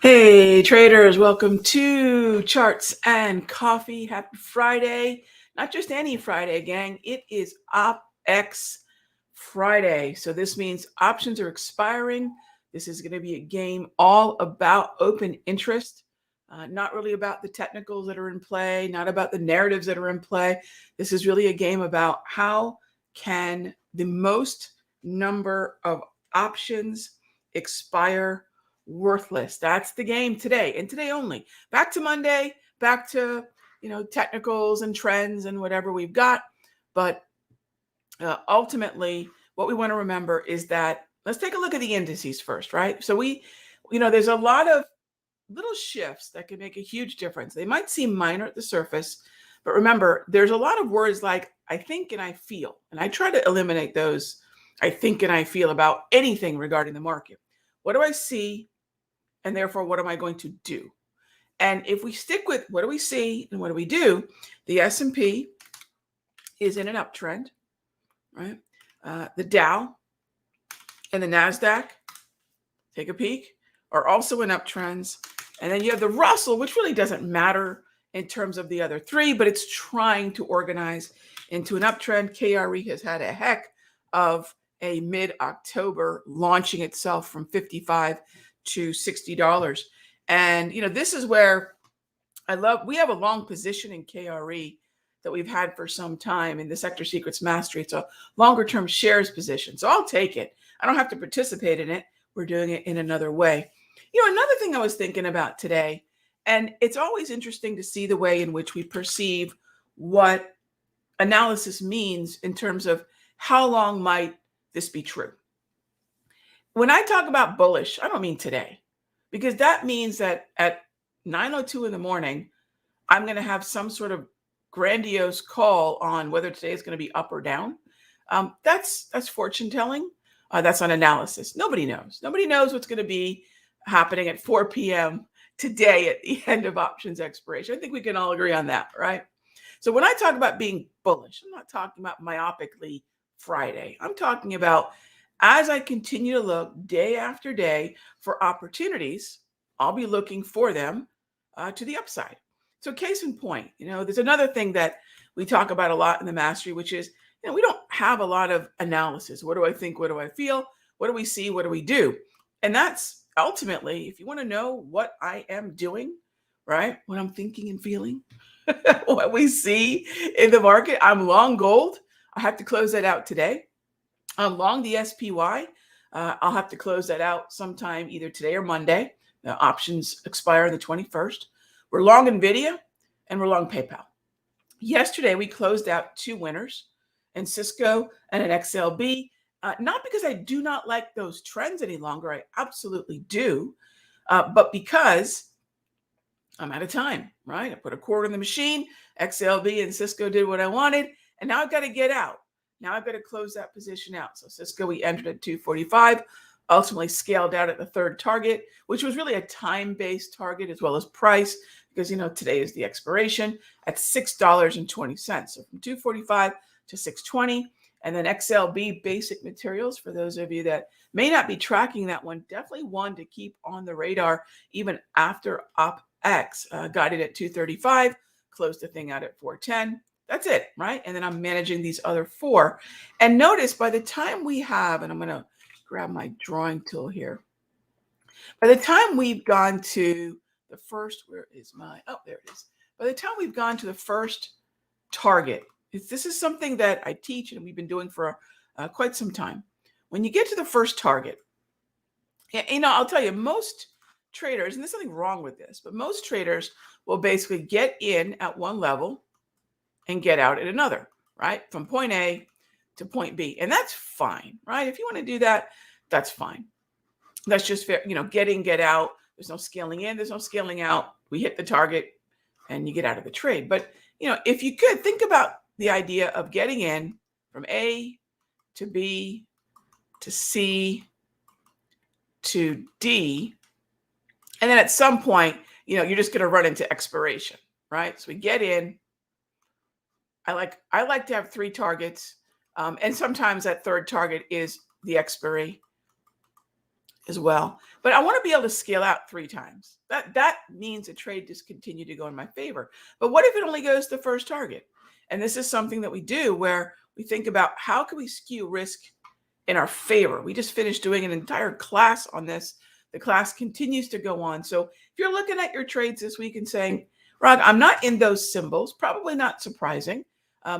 Hey traders, welcome to Charts and Coffee. Happy Friday. Not just any Friday, gang. It is OpX Friday. So this means options are expiring. This is going to be a game all about open interest, not really about the technicals that are in play, not about the narratives that are in play. This is really a game about how can the most number of options expire worthless. That's the game today and today only. Back to Monday, back to technicals and trends and whatever we've got. But ultimately, what we want to remember is that let's take a look at the indices first, right? So there's a lot of little shifts that can make a huge difference. They might seem minor at the surface, but remember, there's a lot of words like I think and I feel, and I try to eliminate those I think and I feel about anything regarding the market. What do I see? And therefore, what am I going to do? And if we stick with what do we see and what do we do, the S&P is in an uptrend, right? The Dow and the NASDAQ, take a peek, are also in uptrends. And then you have the Russell, which really doesn't matter in terms of the other three, but it's trying to organize into an uptrend. KRE has had a heck of a mid-October, launching itself from 55 to $60. And this is where we have a long position in KRE that we've had for some time in the Sector Secrets Mastery. It's a longer term shares position. So I'll take it. I don't have to participate in it. We're doing it in another way. Another thing I was thinking about today, and it's always interesting to see the way in which we perceive what analysis means in terms of how long might this be true. When I talk about bullish, I don't mean today, because that means that at 9:02 in the morning, I'm going to have some sort of grandiose call on whether today is going to be up or down. That's fortune telling. That's on analysis. Nobody knows. Nobody knows what's going to be happening at 4 p.m. today at the end of options expiration. I think we can all agree on that, right? So when I talk about being bullish, I'm not talking about myopically Friday. I'm talking about as I continue to look day after day for opportunities, I'll be looking for them to the upside. So case in point, there's another thing that we talk about a lot in the mastery, which is, we don't have a lot of analysis. What do I think? What do I feel? What do we see? What do we do? And that's ultimately, if you want to know what I am doing, right? What I'm thinking and feeling, what we see in the market, I'm long gold. I have to close that out today. I'm long the SPY. I'll have to close that out sometime either today or Monday. The options expire on the 21st. We're long NVIDIA and we're long PayPal. Yesterday, we closed out two winners in Cisco and an XLB. Not because I do not like those trends any longer. I absolutely do. But because I'm out of time, right? I put a quarter in the machine. XLB and Cisco did what I wanted. And now I've got to get out. Now I've got to close that position out. So Cisco, we entered at 245, ultimately scaled out at the third target, which was really a time-based target as well as price, because today is the expiration at $6.20. So from 245 to 620. And then XLB Basic Materials, for those of you that may not be tracking that one, definitely one to keep on the radar even after OpX. Got it at 235, closed the thing out at 410. That's it, right? And then I'm managing these other four. And notice by the time we have, and I'm going to grab my drawing tool here. By the time we've gone to the first, where is my, oh, there it is. By the time we've gone to the first target, this is something that I teach and we've been doing for quite some time. When you get to the first target, I'll tell you, most traders, and there's nothing wrong with this, but most traders will basically get in at one level and get out at another, right? From point A to point B. And that's fine, right? If you want to do that, that's fine. That's just fair. Get in, get out. There's no scaling in, there's no scaling out. We hit the target and you get out of the trade. But, if you could think about the idea of getting in from A to B to C to D, and then at some point, you're just going to run into expiration, right? So we get in. I like to have three targets, and sometimes that third target is the expiry. as well. But I want to be able to scale out 3 times. That means a trade just continue to go in my favor. But what if it only goes to the first target? And this is something that we do where we think about how can we skew risk in our favor. We just finished doing an entire class on this. The class continues to go on. So if you're looking at your trades this week and saying, Rod, I'm not in those symbols, probably not surprising.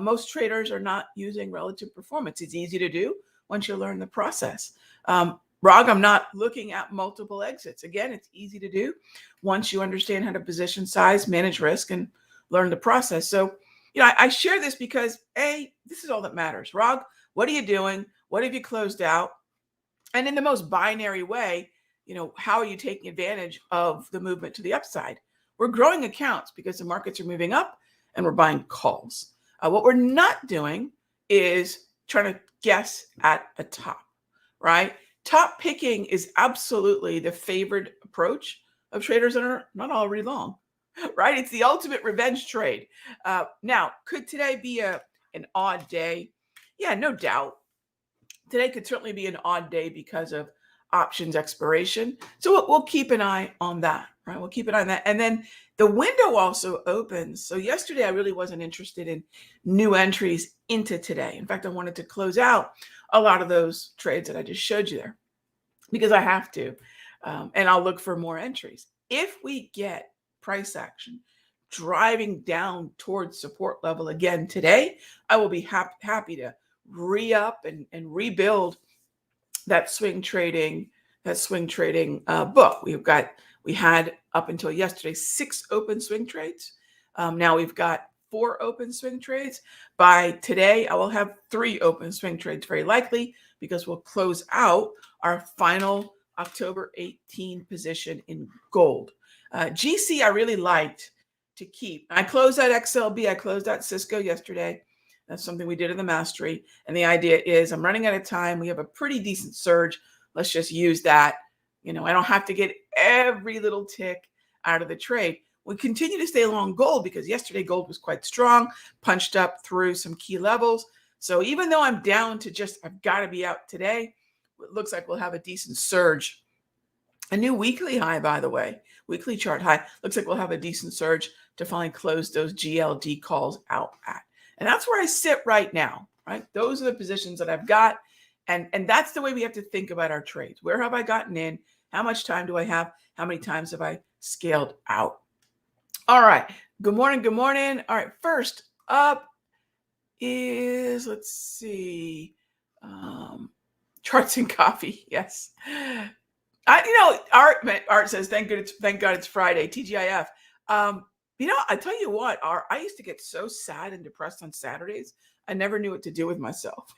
Most traders are not using relative performance. It's easy to do once you learn the process. Rog, I'm not looking at multiple exits. Again, it's easy to do once you understand how to position size, manage risk, and learn the process. So, I share this because this is all that matters. Rog, what are you doing? What have you closed out? And in the most binary way, how are you taking advantage of the movement to the upside? We're growing accounts because the markets are moving up and we're buying calls. What we're not doing is trying to guess at a top, right? Top picking is absolutely the favored approach of traders that are not already long, right? It's the ultimate revenge trade. Now, could today be an odd day? Yeah, no doubt. Today could certainly be an odd day because of options expiration. So we'll keep an eye on that, right? We'll keep an eye on that. And then the window also opens. So yesterday, I really wasn't interested in new entries into today. In fact, I wanted to close out a lot of those trades that I just showed you there because I have to. And I'll look for more entries. If we get price action driving down towards support level again today, I will be happy to re-up and rebuild that swing trading book. We had up until yesterday 6 open swing trades. Now we've got 4 open swing trades. By today, I will have 3 open swing trades, very likely, because we'll close out our final October 18 position in gold. GC, I really liked to keep. I closed out XLB. I closed out Cisco yesterday. That's something we did in the mastery. And the idea is I'm running out of time. We have a pretty decent surge. Let's just use that. I don't have to get every little tick out of the trade. We continue to stay long gold because yesterday gold was quite strong, punched up through some key levels. So even though I'm down to I've got to be out today, it looks like we'll have a decent surge. A new weekly high, by the way, weekly chart high. Looks like we'll have a decent surge to finally close those GLD calls out at. And that's where I sit right now, right? Those are the positions that I've got. And that's the way we have to think about our trades. Where have I gotten in? How much time do I have? How many times have I scaled out? All right. Good morning. Good morning. All right. First up is, let's see, charts and coffee. Yes. Art says, thank God it's Friday. TGIF. I tell you what, I used to get so sad and depressed on Saturdays. I never knew what to do with myself.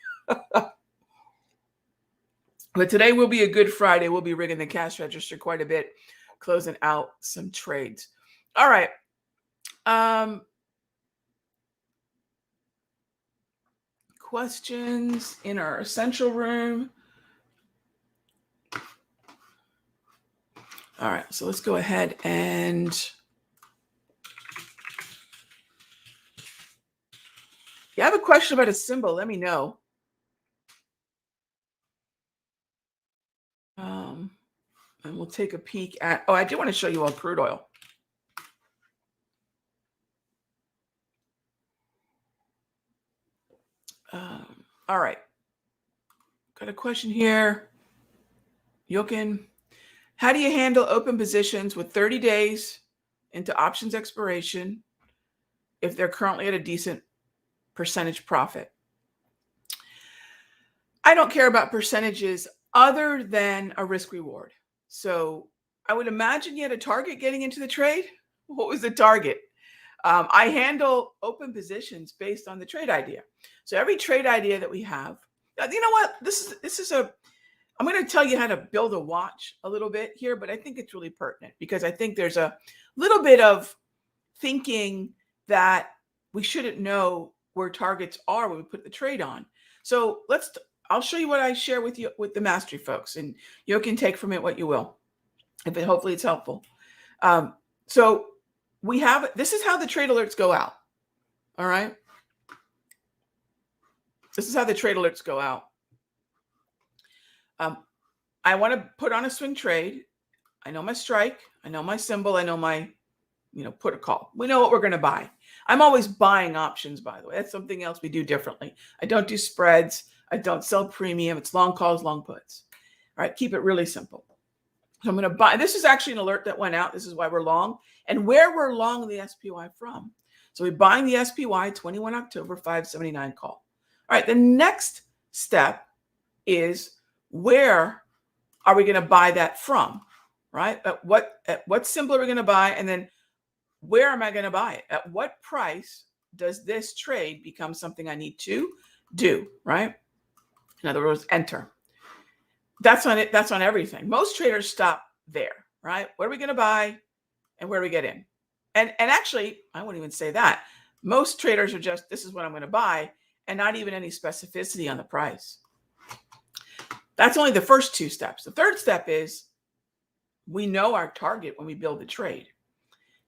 But today will be a good Friday. We'll be rigging the cash register quite a bit, closing out some trades. All right. Questions in our essential room. All right. So let's go ahead and if you have a question about a symbol, let me know. And we'll take a peek at, I do want to show you all crude oil. All right. Got a question here. Yokin, how do you handle open positions with 30 days into options expiration if they're currently at a decent percentage profit? I don't care about percentages other than a risk reward. So I would imagine you had a target getting into the trade. What was the target? I handle open positions based on the trade idea. So every trade idea that we have, you know what? I'm going to tell you how to build a watch a little bit here, but I think it's really pertinent because I think there's a little bit of thinking that we shouldn't know where targets are when we put the trade on. So I'll show you what I share with you with the mastery folks, and you can take from it what you will. Hopefully it's helpful. So this is how the trade alerts go out. All right. This is how the trade alerts go out. I want to put on a swing trade. I know my strike. I know my symbol. I know my, put a call. We know what we're going to buy. I'm always buying options, by the way. That's something else we do differently. I don't do spreads. I don't sell premium. It's long calls, long puts. All right, keep it really simple. So I'm going to buy. This is actually an alert that went out. This is why we're long and where we're long the SPY from. So we're buying the SPY 21 October 579 call. All right, the next step is where are we going to buy that from, right? At what symbol are we going to buy? And then where am I going to buy it? At what price does this trade become something I need to do, right? In other words, enter. That's on it. That's on everything. Most traders stop there, right? What are we going to buy and where do we get in? And actually, I wouldn't even say that. Most traders are just, this is what I'm going to buy and not even any specificity on the price. That's only the first two steps. The third step is we know our target when we build the trade.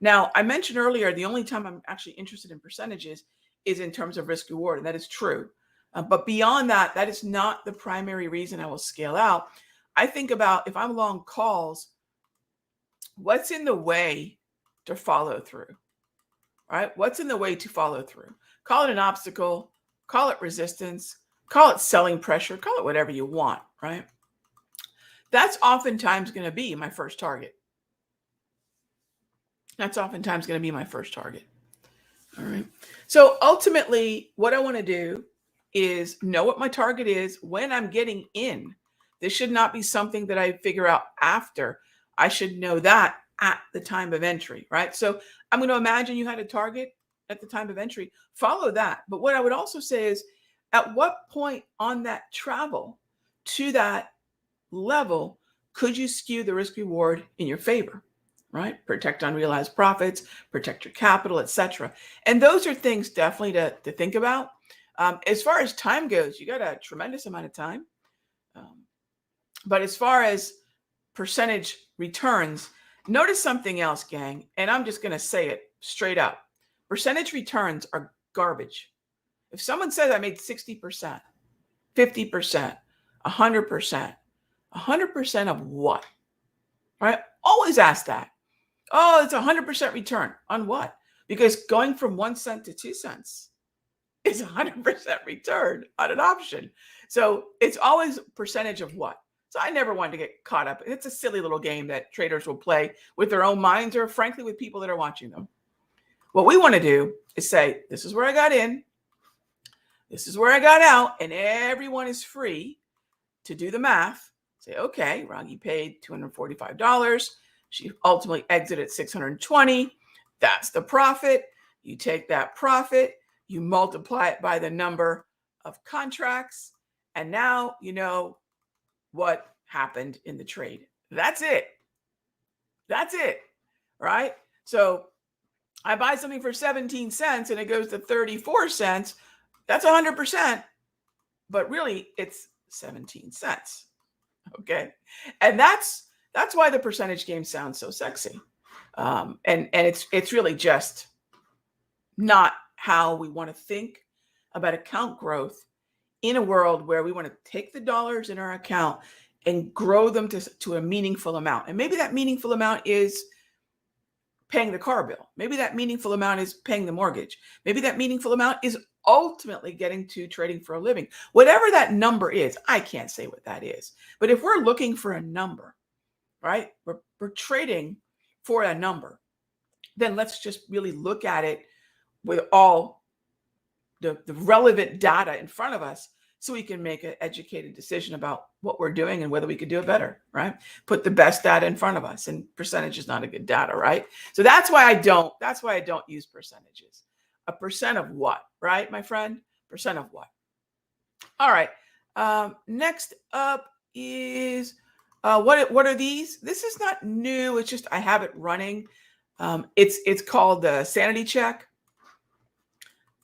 Now, I mentioned earlier, the only time I'm actually interested in percentages is in terms of risk reward, and that is true. But beyond that, that is not the primary reason I will scale out. I think about if I'm long calls, what's in the way to follow through, right? What's in the way to follow through? Call it an obstacle, call it resistance, call it selling pressure, call it whatever you want, right? That's oftentimes going to be my first target. That's oftentimes going to be my first target. All right. So ultimately, what I want to do is know what my target is when I'm getting in. This should not be something that I figure out after. I should know that at the time of entry, right? So I'm going to imagine you had a target at the time of entry. Follow that. But what I would also say is, at what point on that travel to that level could you skew the risk reward in your favor, right? Protect unrealized profits, protect your capital, etc. And those are things definitely to think about. As far as time goes, you got a tremendous amount of time. But as far as percentage returns, notice something else, gang, and I'm just going to say it straight up. Percentage returns are garbage. If someone says I made 60%, 50%, 100%, 100% of what? Right? Always ask that. Oh, it's 100% return on what? Because going from 1 cent to 2 cents is 100% return on an option. So it's always percentage of what? So I never wanted to get caught up. It's a silly little game that traders will play with their own minds or frankly with people that are watching them. What we want to do is say, this is where I got in. This is where I got out. And everyone is free to do the math. Say, okay, Raghee paid $245. She ultimately exited $620. That's the profit. You take that profit, you multiply it by the number of contracts, and now you know what happened in the trade. That's it. That's it, right? So I buy something for 17 cents and it goes to 34 cents. That's 100%, but really it's 17 cents. Okay. And that's why the percentage game sounds so sexy. And it's really just not how we want to think about account growth in a world where we want to take the dollars in our account and grow them to a meaningful amount. And maybe that meaningful amount is paying the car bill. Maybe that meaningful amount is paying the mortgage. Maybe that meaningful amount is ultimately getting to trading for a living. Whatever that number is, I can't say what that is. But if we're looking for a number, right, we're trading for a number, then let's just really look at it with all the relevant data in front of us so we can make an educated decision about what we're doing and whether we could do it better, right? Put the best data in front of us, and percentage is not a good data, right? So that's why I don't use percentages. A percent of what, right, my friend? Percent of what? All right. Next up is what are these? This is not new. It's just I have it running. It's called the Sanity Check.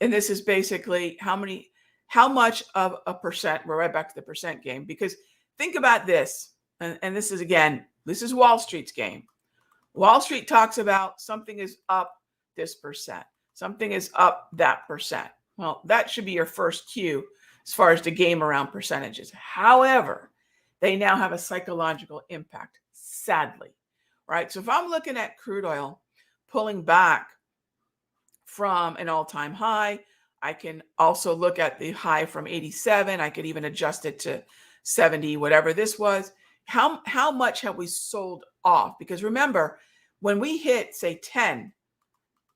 And this is basically how much of a percent, we're right back to the percent game, because think about this. And this is, again, this is Wall Street's game. Wall Street talks about something is up this percent. Something is up that percent. Well, that should be your first cue as far as the game around percentages. However, they now have a psychological impact, sadly, right? So if I'm looking at crude oil pulling back from an all-time high, I can also look at the high from 87. I could even adjust it to 70, whatever this was. How much have we sold off? Because remember, when we hit, say, 10,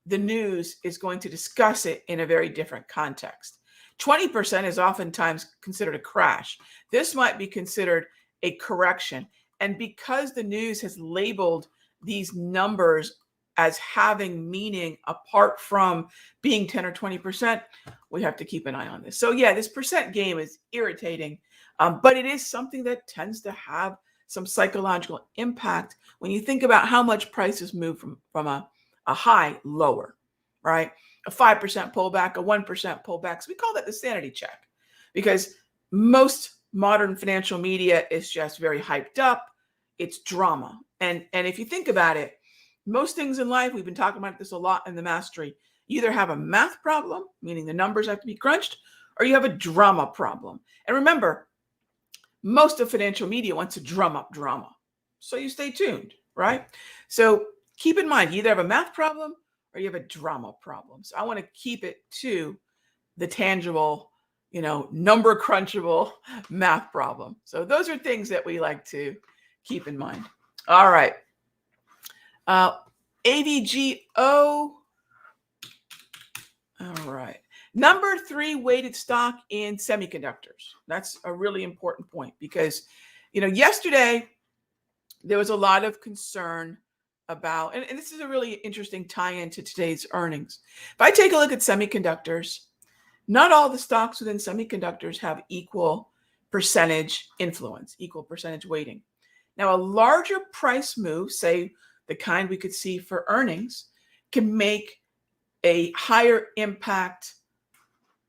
the news is going to discuss it in a very different context. 20% is oftentimes considered a crash. This might be considered a correction. And because the news has labeled these numbers as having meaning apart from being 10 or 20%, we have to keep an eye on this. So yeah, this percent game is irritating, but it is something that tends to have some psychological impact when you think about how much prices move from a high lower, right? A 5% pullback, a 1% pullback. So we call that the sanity check, because most modern financial media is just very hyped up. It's drama. And if you think about it, most things in life, we've been talking about this a lot in the mastery, you either have a math problem, meaning the numbers have to be crunched, or you have a drama problem. And remember, most of financial media wants to drum up drama. So you stay tuned, right? So keep in mind, you either have a math problem or you have a drama problem. So I want to keep it to the tangible, number crunchable math problem. So those are things that we like to keep in mind. All right. AVGO. All right. Number 3 weighted stock in semiconductors. That's a really important point because, yesterday there was a lot of concern about, and this is a really interesting tie-in to today's earnings. If I take a look at semiconductors, not all the stocks within semiconductors have equal percentage influence, equal percentage weighting. Now, a larger price move, say the kind we could see for earnings, can make a higher impact,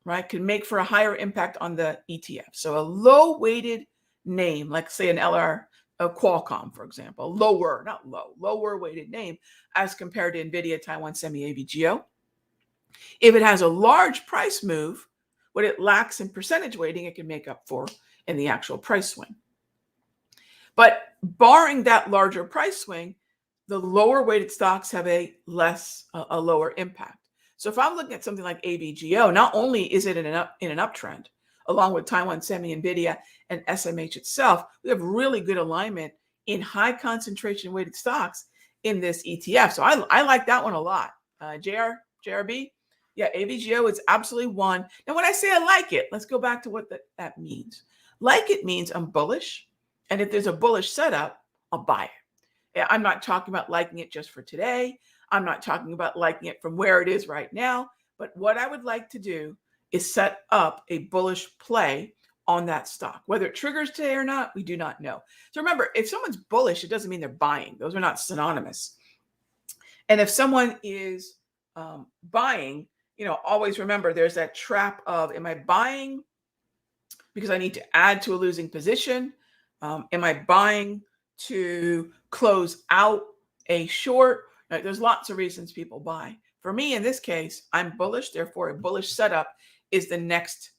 right? Can make for a higher impact on the ETF. So a low weighted name, like say an LR, a Qualcomm, for example, lower weighted name as compared to NVIDIA, Taiwan Semi, AVGO. If it has a large price move, what it lacks in percentage weighting, it can make up for in the actual price swing. But barring that larger price swing, the lower weighted stocks have a lower impact. So if I'm looking at something like AVGO, not only is it in an uptrend, along with Taiwan Semi, NVIDIA, and SMH itself, we have really good alignment in high concentration weighted stocks in this ETF. So I like that one a lot. JRB, yeah, AVGO is absolutely one. Now, when I say I like it, let's go back to what that means. Like it means I'm bullish, and if there's a bullish setup, I'll buy it. I'm not talking about liking it just for today. I'm not talking about liking it from where it is right now. But what I would like to do is set up a bullish play on that stock. Whether it triggers today or not, we do not know. So remember, if someone's bullish, it doesn't mean they're buying. Those are not synonymous. And if someone is buying, always remember there's that trap of, am I buying because I need to add to a losing position? Am I buying to close out a short? There's lots of reasons people buy. For me, in this case, I'm bullish. Therefore, a bullish setup is the next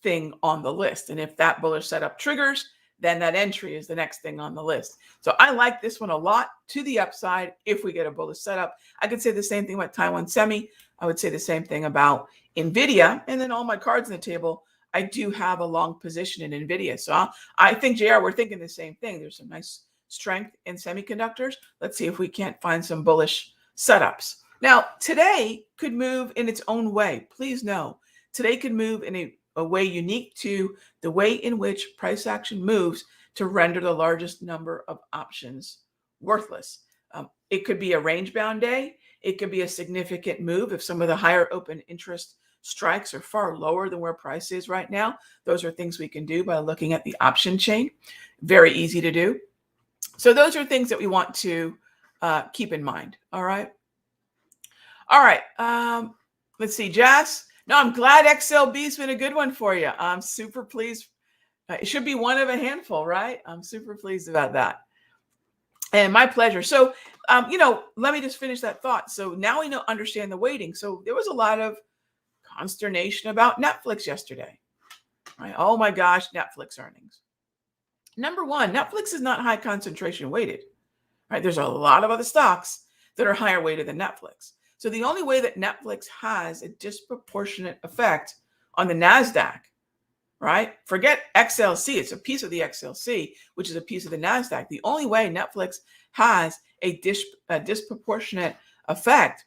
thing on the list. And if that bullish setup triggers, then that entry is the next thing on the list. So I like this one a lot to the upside if we get a bullish setup. I could say the same thing about Taiwan Semi. I would say the same thing about NVIDIA. And then all my cards on the table, I do have a long position in NVIDIA. So I think, JR, we're thinking the same thing. There's some nice strength in semiconductors. Let's see if we can't find some bullish setups. Now, today could move in its own way. Please know, today could move in a way unique to the way in which price action moves to render the largest number of options worthless. It could be a range-bound day. It could be a significant move if some of the higher open interest strikes are far lower than where price is right now. Those are things we can do by looking at the option chain. Very easy to do. So those are things that we want to keep in mind. All right. Let's see, Jazz. No, I'm glad XLB's been a good one for you. I'm super pleased. It should be one of a handful, right? I'm super pleased about that. And my pleasure. So, let me just finish that thought. So now we understand the weighting. So there was a lot of consternation about Netflix yesterday. Right? Oh my gosh, Netflix earnings. Number one, Netflix is not high concentration weighted, right? There's a lot of other stocks that are higher weighted than Netflix. So the only way that Netflix has a disproportionate effect on the NASDAQ, right? Forget XLC. It's a piece of the XLC, which is a piece of the NASDAQ. The only way Netflix has a disproportionate effect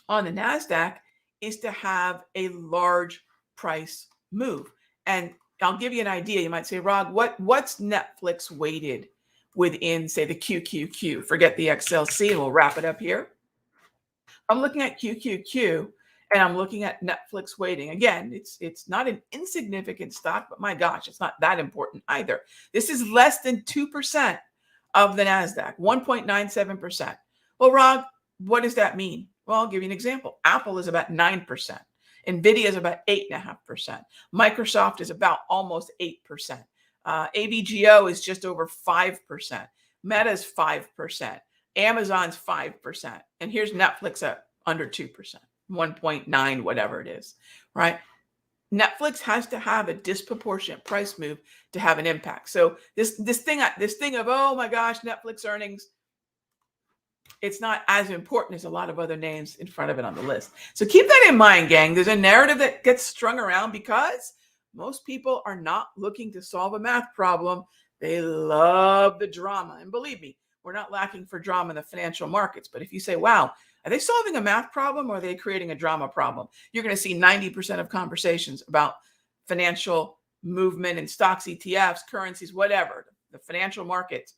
on the NASDAQ is to have a large price move. And I'll give you an idea. You might say, Rog, what's Netflix weighted within, say, the QQQ? Forget the XLC, and we'll wrap it up here. I'm looking at QQQ, and I'm looking at Netflix weighting. Again, it's not an insignificant stock, but my gosh, it's not that important either. This is less than 2% of the NASDAQ, 1.97%. Well, Rog, what does that mean? Well, I'll give you an example. Apple is about 9%. NVIDIA is about 8.5%. Microsoft is about almost 8%. AVGO is just over 5%. Meta is 5%. Amazon's 5%. And here's Netflix at under 2%, 1.9, whatever it is, right? Netflix has to have a disproportionate price move to have an impact. So this thing of, oh my gosh, Netflix earnings, it's not as important as a lot of other names in front of it on the list. So keep that in mind, gang. There's a narrative that gets strung around because most people are not looking to solve a math problem. They love the drama. And believe me, we're not lacking for drama in the financial markets. But if you say, wow, are they solving a math problem or are they creating a drama problem? You're going to see 90% of conversations about financial movement and stocks, ETFs, currencies, whatever, the financial markets.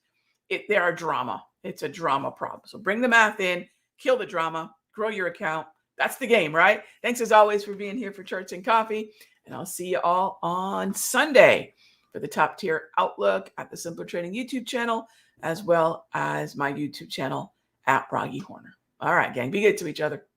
They are drama. It's a drama problem. So bring the math in, kill the drama, grow your account. That's the game, right? Thanks as always for being here for Charts and Coffee. And I'll see you all on Sunday for the top tier outlook at the Simpler Trading YouTube channel, as well as my YouTube channel at Raghee Horner. All right, gang, be good to each other.